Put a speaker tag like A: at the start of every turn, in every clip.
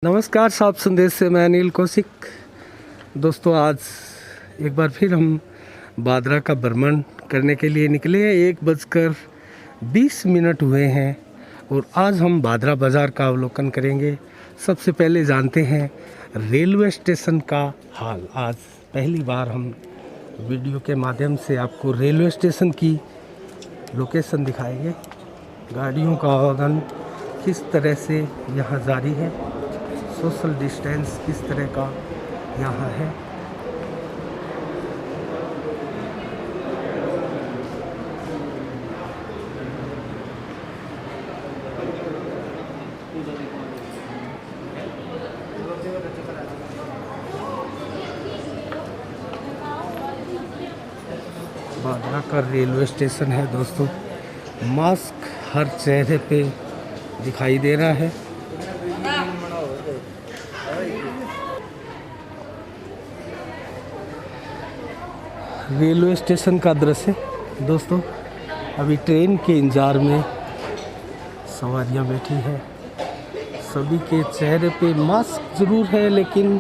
A: नमस्कार साहब, संदेश से मैं अनिल कौशिक। दोस्तों, आज एक बार फिर हम बादरा का भ्रमण करने के लिए निकले हैं। 1:20 हुए हैं और आज हम बादरा बाज़ार का अवलोकन करेंगे। सबसे पहले जानते हैं रेलवे स्टेशन का हाल। आज पहली बार हम वीडियो के माध्यम से आपको रेलवे स्टेशन की लोकेशन दिखाएंगे। गाड़ियों का आवागमन किस तरह से यहाँ जारी है, सोशल डिस्टेंस किस तरह का यहाँ है। बादरा का रेलवे स्टेशन है दोस्तों। मास्क हर चेहरे पे दिखाई दे रहा है। रेलवे स्टेशन का दृश्य दोस्तों। अभी ट्रेन के इंतजार में सवारियां बैठी हैं। सभी के चेहरे पे मास्क ज़रूर है, लेकिन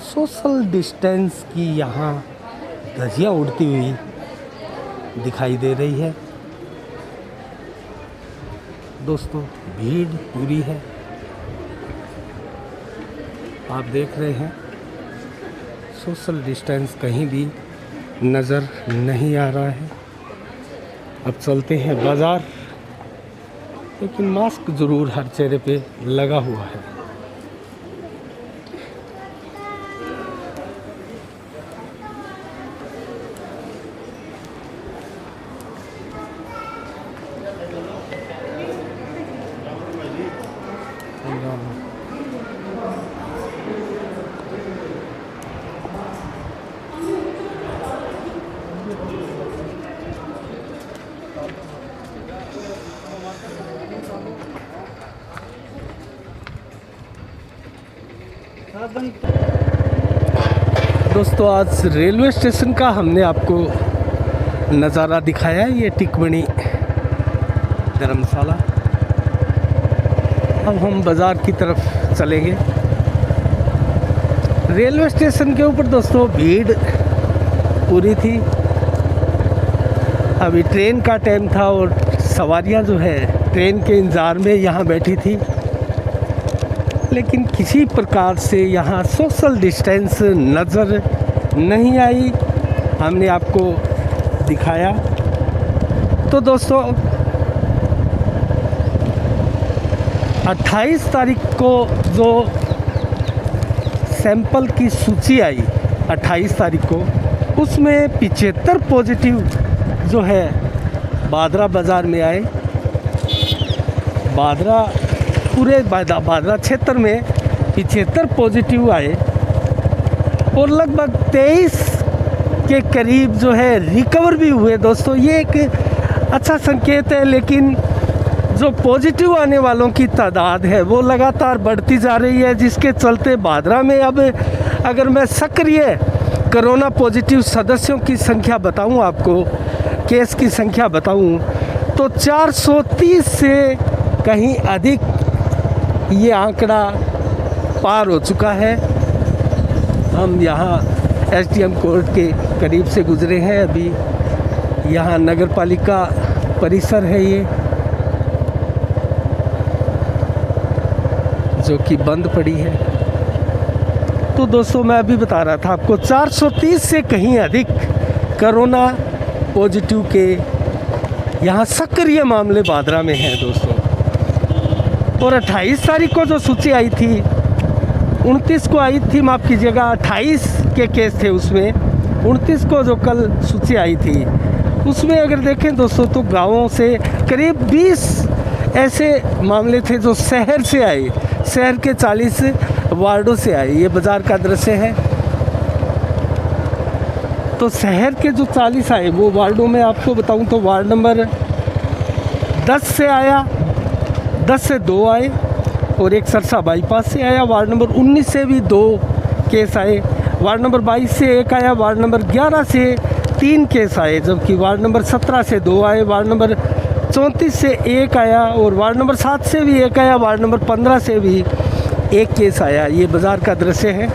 A: सोशल डिस्टेंस की यहाँ धज्जियाँ उड़ती हुई दिखाई दे रही है दोस्तों। भीड़ पूरी है, आप देख रहे हैं। सोशल डिस्टेंस कहीं भी नज़र नहीं आ रहा है। अब चलते हैं बाज़ार, लेकिन मास्क ज़रूर हर चेहरे पे लगा हुआ है। दोस्तों, आज रेलवे स्टेशन का हमने आपको नज़ारा दिखाया है। ये टिकमणी धर्मशाला। अब हम बाज़ार की तरफ चलेंगे। रेलवे स्टेशन के ऊपर दोस्तों भीड़ पूरी थी। अभी ट्रेन का टाइम था और सवारियां जो है ट्रेन के इंतज़ार में यहाँ बैठी थी, लेकिन किसी प्रकार से यहाँ सोशल डिस्टेंस नज़र नहीं आई। हमने आपको दिखाया। तो दोस्तों, 28 तारीख को जो सैंपल की सूची आई 28 तारीख को, उसमें 75 पॉजिटिव जो है बादरा बाज़ार में आए। पूरे बादरा क्षेत्र में 75 पॉजिटिव आए और लगभग 23 के करीब जो है रिकवर भी हुए दोस्तों। ये एक अच्छा संकेत है, लेकिन जो पॉजिटिव आने वालों की तादाद है वो लगातार बढ़ती जा रही है, जिसके चलते बादरा में अब अगर मैं सक्रिय कोरोना पॉजिटिव सदस्यों की संख्या बताऊं, आपको केस की संख्या बताऊं, तो 430 से कहीं अधिक ये आंकड़ा पार हो चुका है। हम यहाँ एसडीएम कोर्ट के करीब से गुजरे हैं। अभी यहाँ नगर पालिका परिसर है ये, जो कि बंद पड़ी है। तो दोस्तों, मैं अभी बता रहा था आपको 430 से कहीं अधिक कोरोना पॉजिटिव के यहाँ सक्रिय मामले बादरा में हैं दोस्तों। और 28 तारीख को जो सूची आई थी, 29 को आई थी, माफ़ कीजिएगा, 28 के केस थे उसमें। 29 को जो कल सूची आई थी, उसमें अगर देखें दोस्तों तो गाँवों से करीब 20 ऐसे मामले थे जो शहर से आए। शहर के 40 वार्डों से आए। ये बाज़ार का दृश्य है। तो शहर के जो 40 आए, वो वार्डों में आपको बताऊं तो वार्ड नंबर 10 से आया, 10 से 2 आए, और एक सरसा बाईपास से आया। वार्ड नंबर 19 से भी 2 केस आए। वार्ड नंबर 22 से 1 आया। वार्ड नंबर 11 से 3 केस आए, जबकि वार्ड नंबर 17 से 2 आए। वार्ड नंबर 34 से 1 आया और वार्ड नंबर 7 से भी 1 आया। वार्ड नंबर 15 से भी एक केस आया। ये बाज़ार का दृश्य है।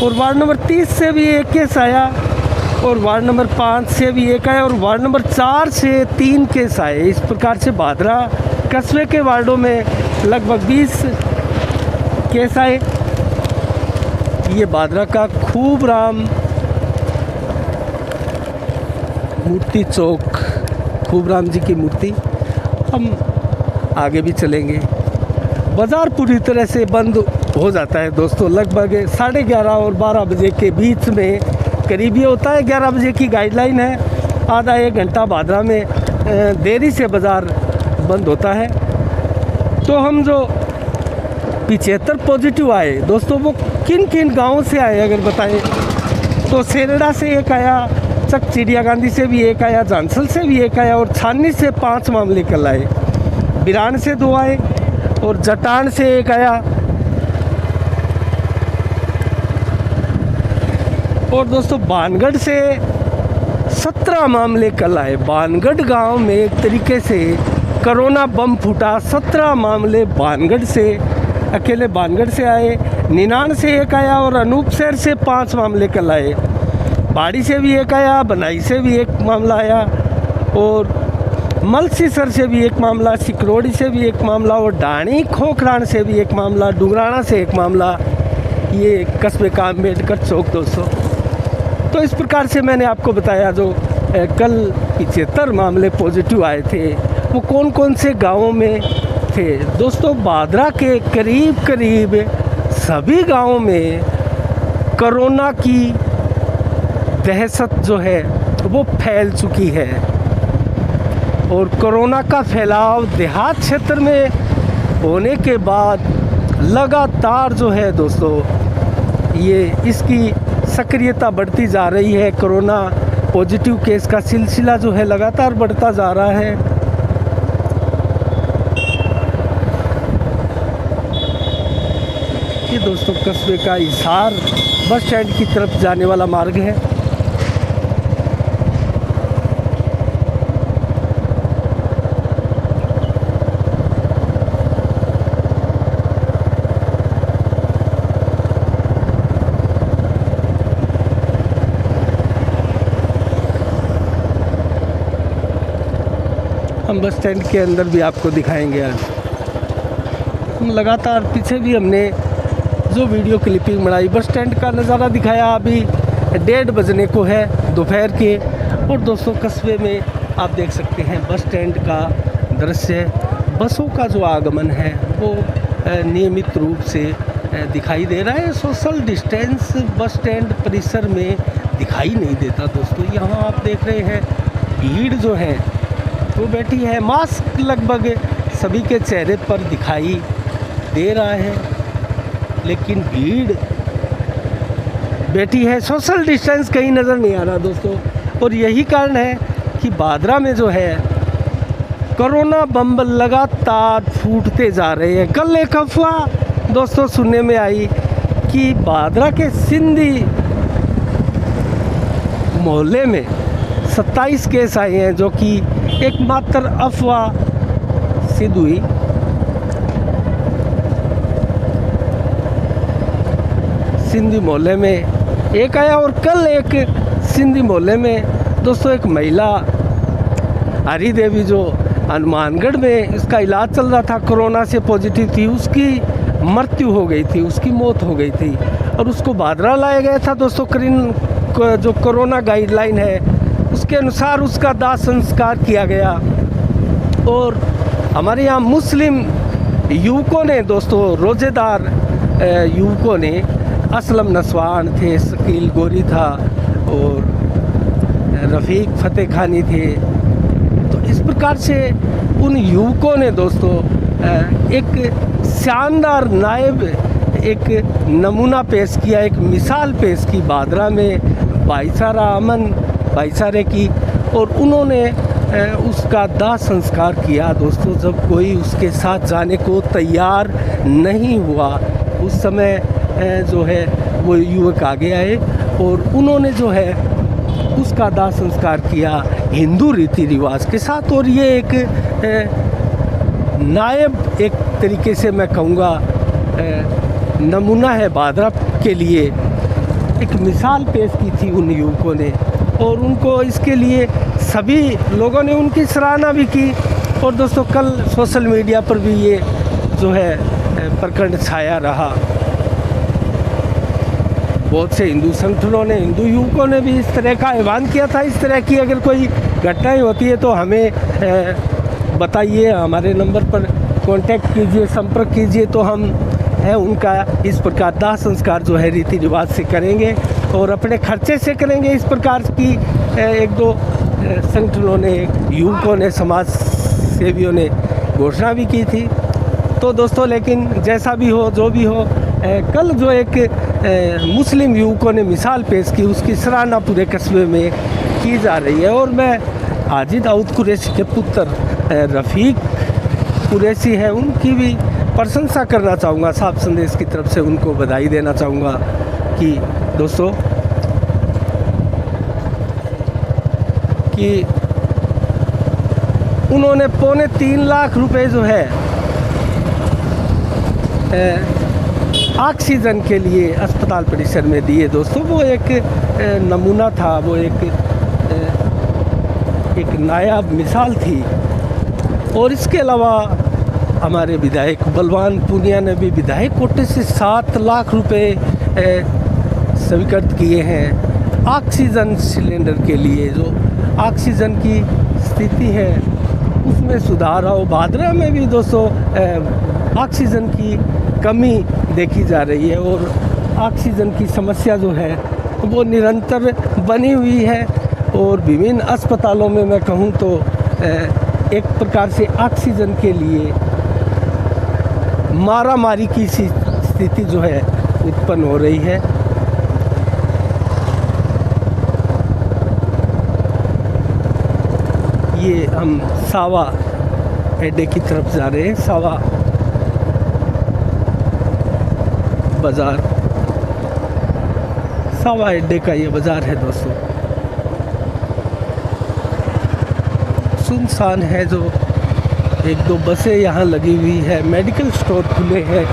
A: और वार्ड नंबर 30 से भी एक केस आया, और वार्ड नंबर 5 से भी एक आया, और वार्ड नंबर 4 से 3 केस आए। इस प्रकार से भादरा कस्बे के वार्डों में लगभग 20 केस आए। ये भादरा का खूब राम मूर्ति चौक, खूब राम जी की मूर्ति। हम आगे भी चलेंगे। बाज़ार पूरी तरह से बंद हो जाता है दोस्तों, लगभग 11:30 और 12 बजे के बीच में करीब ये होता है। 11 बजे की गाइडलाइन है, आधा 1 घंटा भादरा में देरी से बाज़ार बंद होता है। तो हम जो 75 पॉजिटिव आए दोस्तों, वो किन किन गाँवों से आए अगर बताएं तो सेरड़ा से एक आया, चक चिड़िया गांधी से भी एक आया, झांसल से भी एक आया, और छाननी से 5 मामले कल आए। बिरान से 2 आए, और जटान से एक आया। और दोस्तों बानगढ़ से 17 मामले कल आए। बानगढ़ गांव में एक तरीके से कोरोना बम फूटा। 17 मामले बानगढ़ से, अकेले बानगढ़ से आए। निनान से एक आया, और अनूपसर से 5 मामले कल आए। बाड़ी से भी एक आया, बनाई से भी एक मामला आया, और मलसीसर से भी एक मामला, सिकरोड़ी से भी एक मामला, और डाणी खोखरान से भी एक मामला, डुगराना से एक मामला। ये कस्बे का अम्बेडकर चौक दोस्तों। तो इस प्रकार से मैंने आपको बताया जो कल 75 मामले पॉजिटिव आए थे, वो कौन कौन से गाँवों में थे दोस्तों। भादरा के करीब करीब सभी गाँवों में कोरोना की दहशत जो है वो फैल चुकी है। और कोरोना का फैलाव देहात क्षेत्र में होने के बाद लगातार जो है दोस्तों, ये इसकी सक्रियता बढ़ती जा रही है। कोरोना पॉजिटिव केस का सिलसिला जो है लगातार बढ़ता जा रहा है। ये दोस्तों कस्बे का हिसार बस स्टैंड की तरफ जाने वाला मार्ग है। हम बस स्टैंड के अंदर भी आपको दिखाएंगे। आज हम लगातार पीछे भी हमने जो वीडियो क्लिपिंग बनाई, बस स्टैंड का नज़ारा दिखाया। अभी 1:30 बजने को है दोपहर के। और दोस्तों कस्बे में आप देख सकते हैं बस स्टैंड का दृश्य। बसों का जो आगमन है वो नियमित रूप से दिखाई दे रहा है। सोशल डिस्टेंस बस स्टैंड परिसर में दिखाई नहीं देता दोस्तों। यहाँ आप देख रहे हैं भीड़ जो है वो बैठी है। मास्क लगभग सभी के चेहरे पर दिखाई दे रहा है, लेकिन भीड़ बैठी है। सोशल डिस्टेंस कहीं नज़र नहीं आ रहा दोस्तों। और यही कारण है कि भादरा में जो है कोरोना बम लगातार फूटते जा रहे हैं। कल एक अफवाह दोस्तों सुनने में आई कि भादरा के सिंधी मोहल्ले में 27 केस आए हैं, जो कि एकमात्र अफवाह सिद्ध हुई। सिंधी मोहल्ले में एक आया, और कल एक सिंधी मोहल्ले में दोस्तों एक महिला हरी देवी जो हनुमानगढ़ में इसका इलाज चल रहा था, कोरोना से पॉजिटिव थी, उसकी मृत्यु हो गई थी, उसकी मौत हो गई थी। और उसको भादरा लाया गया था दोस्तों। जो कोरोना गाइडलाइन है उसके अनुसार उसका दाह संस्कार किया गया। और हमारे यहाँ मुस्लिम युवकों ने दोस्तों, रोज़ेदार युवकों ने, असलम नसवान थे, शकील गोरी था, और रफ़ीक फ़तेह खानी थे। तो इस प्रकार से उन युवकों ने दोस्तों एक शानदार नायब एक नमूना पेश किया, एक मिसाल पेश की भादरा में भाईचारा, अमन भाईचारे की। और उन्होंने उसका दाह संस्कार किया दोस्तों। जब कोई उसके साथ जाने को तैयार नहीं हुआ, उस समय जो है वो युवक आगे आए और उन्होंने जो है उसका दाह संस्कार किया हिंदू रीति रिवाज के साथ। और ये एक नायब एक तरीके से मैं कहूँगा नमूना है भादरा के लिए, एक मिसाल पेश की थी उन युवकों ने, और उनको इसके लिए सभी लोगों ने उनकी सराहना भी की। और दोस्तों कल सोशल मीडिया पर भी ये जो है प्रकरण छाया रहा। बहुत से हिंदू संगठनों ने, हिंदू युवकों ने भी इस तरह का आह्वान किया था। इस तरह की अगर कोई घटनाएं होती है तो हमें बताइए, हमारे नंबर पर कांटेक्ट कीजिए, संपर्क कीजिए, तो हम उनका इस प्रकार दाह संस्कार जो है रीति रिवाज से करेंगे और अपने खर्चे से करेंगे। इस प्रकार की एक दो संगठनों ने, युवकों ने, समाज सेवियों ने घोषणा भी की थी। तो दोस्तों लेकिन जैसा भी हो, जो भी हो, कल जो एक मुस्लिम युवकों ने मिसाल पेश की, उसकी सराहना पूरे कस्बे में की जा रही है। और मैं हाजी दाऊद कुरैशी के पुत्र रफ़ीक कुरैशी है, उनकी भी प्रशंसा करना चाहूँगा। साफ संदेश की तरफ से उनको बधाई देना चाहूँगा कि दोस्तों कि उन्होंने 3.25 लाख रुपए जो है ऑक्सीजन के लिए अस्पताल परिसर में दिए। दोस्तों वो एक नमूना था, वो एक नायाब मिसाल थी। और इसके अलावा हमारे विधायक बलवान पूनिया ने भी विधायक कोटे से 7 लाख रुपए स्वीकृत किए हैं ऑक्सीजन सिलेंडर के लिए। जो ऑक्सीजन की स्थिति है उसमें सुधार हो। भादरा में भी दोस्तों ऑक्सीजन की कमी देखी जा रही है और ऑक्सीजन की समस्या जो है वो निरंतर बनी हुई है। और विभिन्न अस्पतालों में मैं कहूँ तो एक प्रकार से ऑक्सीजन के लिए मारामारी की स्थिति जो है उत्पन्न हो रही है। ये हम सावा अड्डे की तरफ जा रहे हैं। सावा बाज़ार, सावा अड्डे का ये बाज़ार है दोस्तों। सुनसान है, जो 1-2 बसें यहाँ लगी हुई है, मेडिकल स्टोर खुले हैं।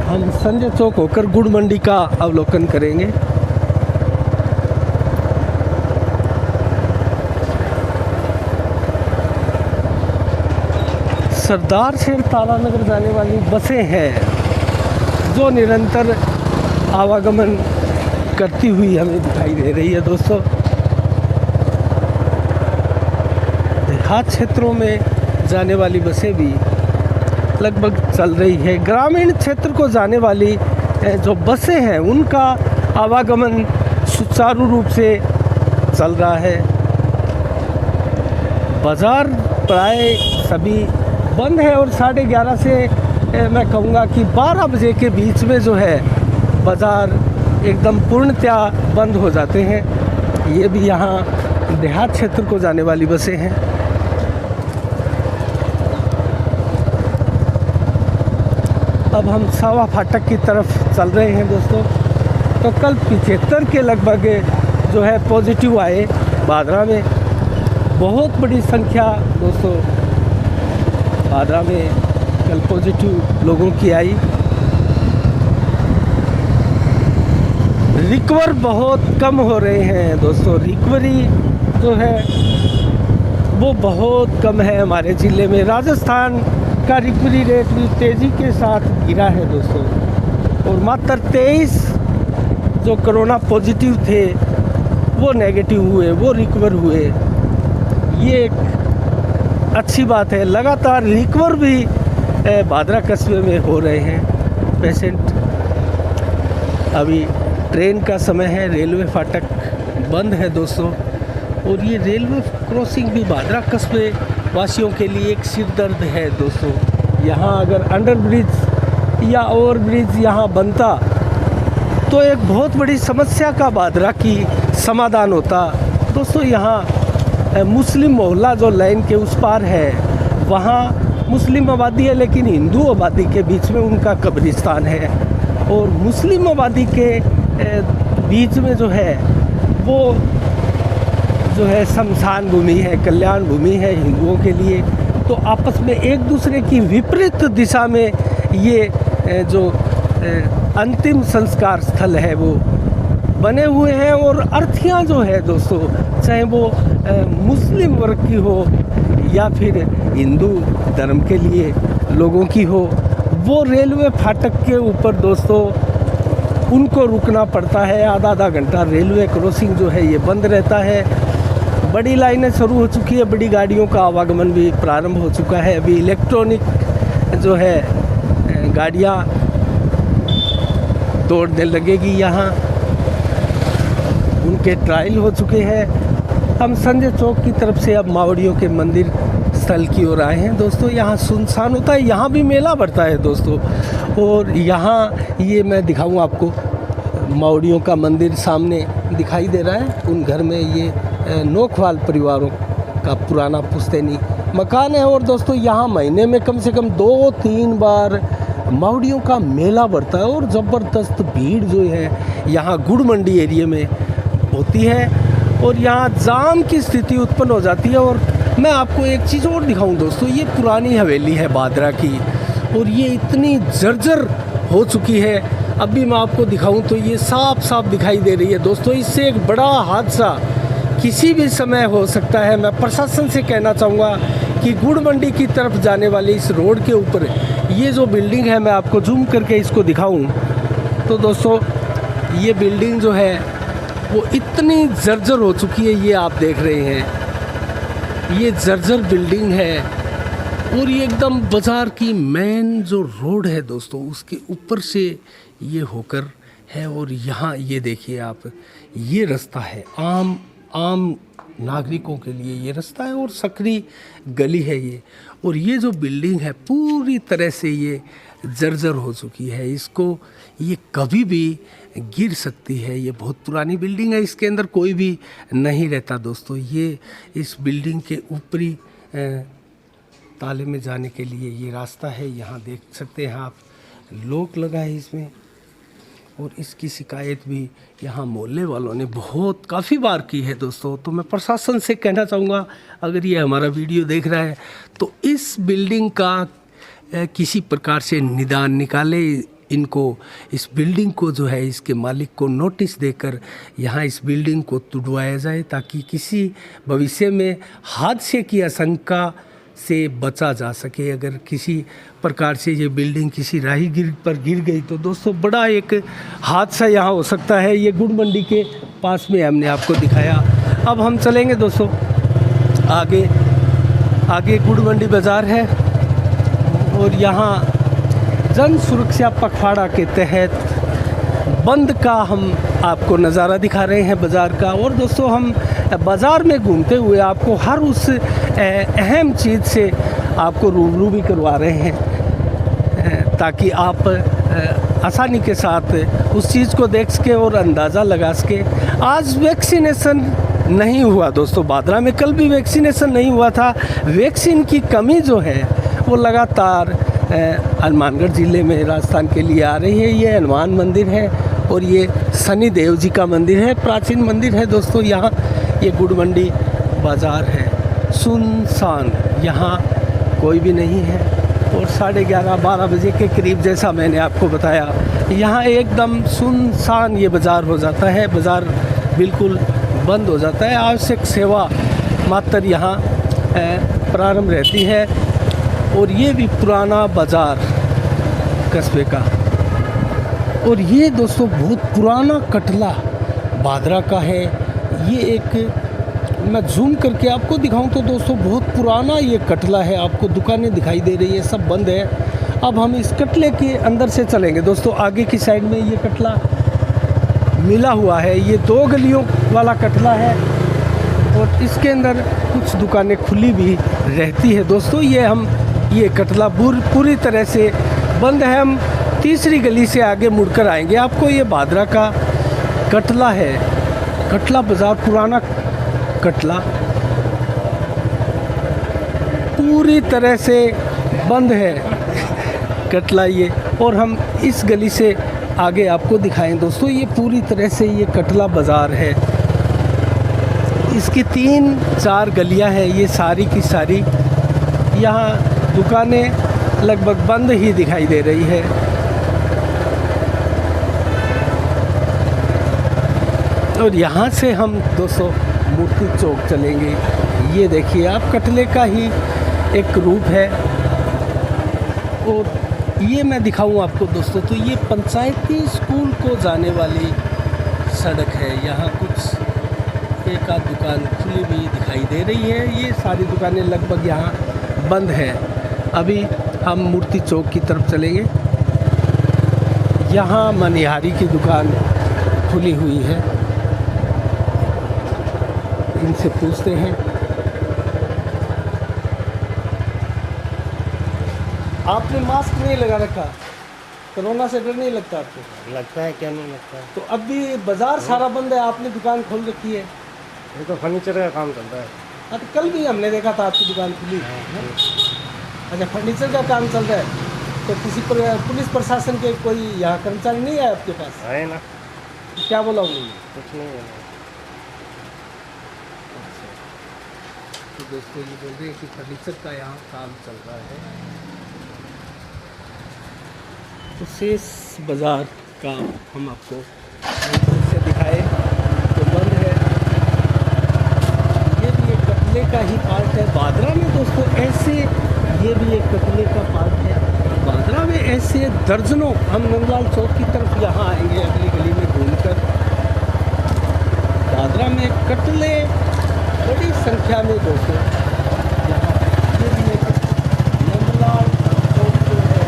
A: हम संजय चौक होकर गुड़ मंडी का अवलोकन करेंगे। सरदार से तारानगर जाने वाली बसें हैं जो निरंतर आवागमन करती हुई हमें दिखाई दे रही है दोस्तों। देहात क्षेत्रों में जाने वाली बसें भी लगभग चल रही है। ग्रामीण क्षेत्र को जाने वाली जो बसें हैं उनका आवागमन सुचारू रूप से चल रहा है। बाज़ार प्राय सभी बंद है और 11:30 से मैं कहूँगा कि 12 बजे के बीच में जो है बाज़ार एकदम पूर्णतया बंद हो जाते हैं। ये भी यहाँ देहात क्षेत्र को जाने वाली बसें हैं। अब हम सावा फाटक की तरफ चल रहे हैं दोस्तों। तो कल 75 के लगभग जो है पॉजिटिव आए भादरा में। बहुत बड़ी संख्या दोस्तों भादरा में कल पॉजिटिव लोगों की आई। रिकवर बहुत कम हो रहे हैं दोस्तों। रिकवरी जो है वो बहुत कम है हमारे ज़िले में। राजस्थान का रिकवरी रेट भी तेज़ी के साथ गिरा है दोस्तों। और मात्र 23 जो कोरोना पॉजिटिव थे वो नेगेटिव हुए, वो रिकवर हुए। ये एक अच्छी बात है। लगातार रिकवर भी भादरा कस्बे में हो रहे हैं पेशेंट। अभी ट्रेन का समय है, रेलवे फाटक बंद है दोस्तों। और ये रेलवे क्रॉसिंग भी भादरा कस्बे वासियों के लिए एक सिरदर्द है दोस्तों। यहाँ अगर अंडर ब्रिज या ओवर ब्रिज यहाँ बनता तो एक बहुत बड़ी समस्या का भादरा की समाधान होता दोस्तों। यहाँ मुस्लिम मोहल्ला जो लाइन के उस पार है वहाँ मुस्लिम आबादी है, लेकिन हिंदू आबादी के बीच में उनका कब्रिस्तान है। और मुस्लिम आबादी के बीच में जो है वो जो है शमशान भूमि है, कल्याण भूमि है हिंदुओं के लिए। तो आपस में एक दूसरे की विपरीत दिशा में ये जो अंतिम संस्कार स्थल है वो बने हुए हैं। और अर्थियाँ जो है दोस्तों, चाहे वो मुस्लिम वर्ग की हो या फिर हिंदू धर्म के लिए लोगों की हो, वो रेलवे फाटक के ऊपर दोस्तों उनको रुकना पड़ता है। आधा आधा घंटा रेलवे क्रॉसिंग जो है ये बंद रहता है। बड़ी लाइनें शुरू हो चुकी है, बड़ी गाड़ियों का आवागमन भी प्रारंभ हो चुका है। अभी इलेक्ट्रॉनिक जो है गाड़ियाँ दौड़ने लगेगी यहाँ, उनके ट्रायल हो चुके हैं। हम संजय चौक की तरफ से अब मावड़ियों के मंदिर स्थल की ओर आए हैं दोस्तों। यहाँ सुनसान होता है, यहाँ भी मेला बढ़ता है दोस्तों। और यहाँ ये मैं दिखाऊँ आपको, मावड़ियों का मंदिर सामने दिखाई दे रहा है। उन घर में ये नोखवाल परिवारों का पुराना पुश्तैनी मकान है। और दोस्तों यहाँ महीने में कम से कम 2-3 बार मावड़ियों का मेला बढ़ता है और ज़बरदस्त भीड़ जो है यहाँ गुड़ मंडी एरिया में होती है और यहाँ जाम की स्थिति उत्पन्न हो जाती है। और मैं आपको एक चीज़ और दिखाऊं दोस्तों, ये पुरानी हवेली है बादरा की और ये इतनी जर्जर हो चुकी है। अभी मैं आपको दिखाऊं तो ये साफ साफ दिखाई दे रही है दोस्तों। इससे एक बड़ा हादसा किसी भी समय हो सकता है। मैं प्रशासन से कहना चाहूँगा कि गुड़ मंडी की तरफ जाने वाले इस रोड के ऊपर ये जो बिल्डिंग है, मैं आपको जूम करके इसको दिखाऊं तो दोस्तों ये बिल्डिंग जो है वो इतनी जर्जर हो चुकी है। ये आप देख रहे हैं, ये जर्जर बिल्डिंग है और ये एकदम बाज़ार की मेन जो रोड है दोस्तों उसके ऊपर से ये होकर है। और यहाँ ये देखिए आप, ये रास्ता है आम नागरिकों के लिए, ये रास्ता है और सकरी गली है ये। और ये जो बिल्डिंग है पूरी तरह से ये जर्जर हो चुकी है, इसको ये कभी भी गिर सकती है। ये बहुत पुरानी बिल्डिंग है, इसके अंदर कोई भी नहीं रहता दोस्तों। ये इस बिल्डिंग के ऊपरी ताले में जाने के लिए ये रास्ता है, यहाँ देख सकते हैं आप, लॉक लगा है इसमें। और इसकी शिकायत भी यहाँ मोहल्ले वालों ने काफ़ी बार की है दोस्तों। तो मैं प्रशासन से कहना चाहूँगा, अगर ये हमारा वीडियो देख रहा है तो इस बिल्डिंग का किसी प्रकार से निदान निकाले। इनको, इस बिल्डिंग को जो है इसके मालिक को नोटिस देकर यहाँ इस बिल्डिंग को तुड़वाया जाए ताकि किसी भविष्य में हादसे की आशंका से बचा जा सके। अगर किसी प्रकार से ये बिल्डिंग किसी राहगीर पर गिर गई तो दोस्तों बड़ा एक हादसा यहाँ हो सकता है। ये गुड़ मंडी के पास में हमने आपको दिखाया। अब हम चलेंगे दोस्तों आगे गुड़ मंडी बाज़ार है और यहाँ जन सुरक्षा पखवाड़ा के तहत बंद का हम आपको नज़ारा दिखा रहे हैं बाज़ार का। और दोस्तों हम बाज़ार में घूमते हुए आपको हर उस अहम चीज़ से आपको रूबरू भी करवा रहे हैं ताकि आप आसानी के साथ उस चीज़ को देख सके और अंदाज़ा लगा सके। आज वैक्सीनेशन नहीं हुआ दोस्तों बादरा में, कल भी वैक्सीनेशन नहीं हुआ था। वैक्सीन की कमी जो है वो लगातार हनुमानगढ़ ज़िले में राजस्थान के लिए आ रही है। ये हनुमान मंदिर है और ये शनि देव जी का मंदिर है, प्राचीन मंदिर है दोस्तों। यहाँ ये गुड़ मंडी बाज़ार है, सुनसान, यहाँ कोई भी नहीं है। और 11:30-12 बजे के करीब, जैसा मैंने आपको बताया, यहाँ एकदम सुनसान ये बाज़ार हो जाता है। बाज़ार बिल्कुल बंद हो जाता है, आवश्यक सेवा मात्र यहाँ प्रारंभ रहती है। और ये भी पुराना बाज़ार कस्बे का। और ये दोस्तों बहुत पुराना कटला बादरा का है। ये एक मैं जूम करके आपको दिखाऊं तो दोस्तों बहुत पुराना ये कटला है। आपको दुकानें दिखाई दे रही है, सब बंद है। अब हम इस कटले के अंदर से चलेंगे दोस्तों। आगे की साइड में ये कटला मिला हुआ है, ये 2 गलियों वाला कटला है और इसके अंदर कुछ दुकानें खुली भी रहती है दोस्तों। ये कटला पूरी तरह से बंद है। हम तीसरी गली से आगे मुड़कर आएंगे, आपको ये बादरा का कटला है, कटला बाज़ार, पुराना कटला पूरी तरह से बंद है कटला ये। और हम इस गली से आगे आपको दिखाएं दोस्तों, ये पूरी तरह से ये कटला बाज़ार है। इसकी 3-4 गलियां हैं, ये सारी की सारी यहाँ दुकानें लगभग बंद ही दिखाई दे रही है। और यहाँ से हम दोस्तों मूर्ति चौक चलेंगे। ये देखिए आप, कटले का ही एक रूप है। और ये मैं दिखाऊं आपको दोस्तों, तो ये पंचायती स्कूल को जाने वाली सड़क है। यहाँ कुछ एक आध दुकान खुली भी दिखाई दे रही है। ये सारी दुकानें लगभग यहाँ बंद है। अभी हम मूर्ति चौक की तरफ चलेंगे। यहाँ मनिहारी की दुकान खुली हुई है, इनसे पूछते हैं। आपने मास्क नहीं लगा रखा, कोरोना से डर नहीं लगता आपको?
B: लगता है, क्या नहीं लगता है।
A: तो अभी बाजार सारा बंद है, आपने दुकान खोल रखी है।
B: ये तो फर्नीचर का काम चलता है।
A: हाँ, तो कल भी हमने देखा था आपकी दुकान खुली। अच्छा, फर्नीचर का काम चल रहा है। तो किसी पर पुलिस प्रशासन के कोई यहाँ कर्मचारी नहीं है आपके पास?
B: है ना।
A: क्या बोला उन्होंने?
B: कुछ नहीं है।
A: तो दोस्तों ये बोल रहे हैं कि फर्नीचर का यहाँ काम चल रहा है। तो शेष बाज़ार का हम आपको से दिखाए तो बंद है। ये भी एक कटले का ही पार्ट है। बादरा में दोस्तों ऐसे, ये भी एक कटले का पार्ट है। बादरा में ऐसे दर्जनों, हम नंदलाल चौक की तरफ यहाँ आएंगे अगली गली में घूमकर। बादरा में कटले बड़ी संख्या में दोस्तों यहाँ, ये भी एक नंदलाल चौक जो है,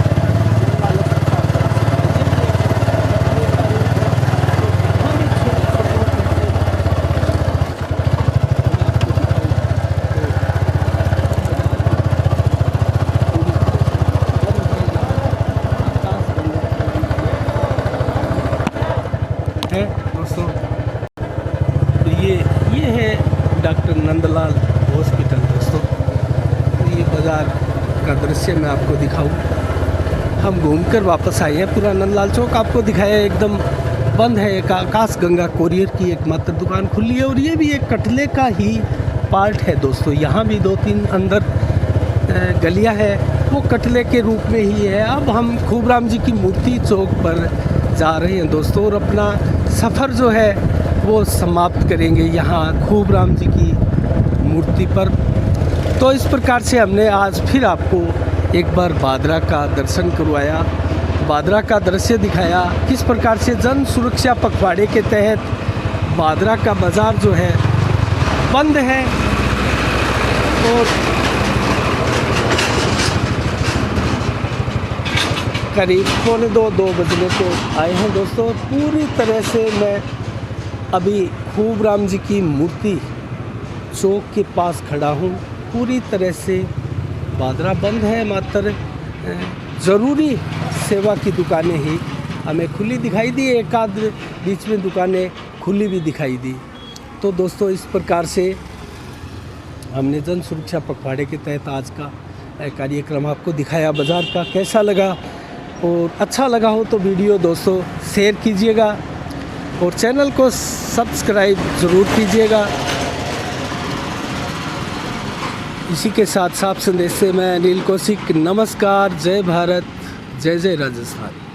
A: है दोस्तों। तो ये है डॉक्टर नंदलाल हॉस्पिटल दोस्तों। तो ये बाज़ार का दृश्य मैं आपको दिखाऊं। हम घूमकर वापस आए हैं। पूरा नंदलाल चौक आपको दिखाया, एकदम बंद है। एक आकाश गंगा कोरियर की एकमात्र दुकान खुली है। और ये भी एक कटले का ही पार्ट है दोस्तों। यहाँ भी 2-3 अंदर गलियाँ है, वो कटले के रूप में ही है। अब हम खूबराम जी की मूर्ति चौक पर जा रहे हैं दोस्तों, और अपना सफ़र जो है वो समाप्त करेंगे यहाँ खूबराम जी की मूर्ति पर। तो इस प्रकार से हमने आज फिर आपको एक बार बादरा का दर्शन करवाया, बादरा का दृश्य दिखाया, किस प्रकार से जन सुरक्षा पखवाड़े के तहत बादरा का बाज़ार जो है बंद है। और करीब 1:45-2 बजने को आए हैं दोस्तों। पूरी तरह से मैं अभी खूबराम जी की मूर्ति चौक के पास खड़ा हूँ। पूरी तरह से बादरा बंद है, मात्र ज़रूरी सेवा की दुकानें ही हमें खुली दिखाई दी। एक आध बीच में दुकानें खुली भी दिखाई दी। तो दोस्तों इस प्रकार से हमने जन सुरक्षा पखवाड़े के तहत आज का कार्यक्रम आपको दिखाया। बाज़ार का कैसा लगा, और अच्छा लगा हो तो वीडियो दोस्तों शेयर कीजिएगा और चैनल को सब्सक्राइब ज़रूर कीजिएगा। इसी के साथ साफ संदेश से मैं अनिल कौशिक, नमस्कार, जय भारत, जय जय राजस्थान।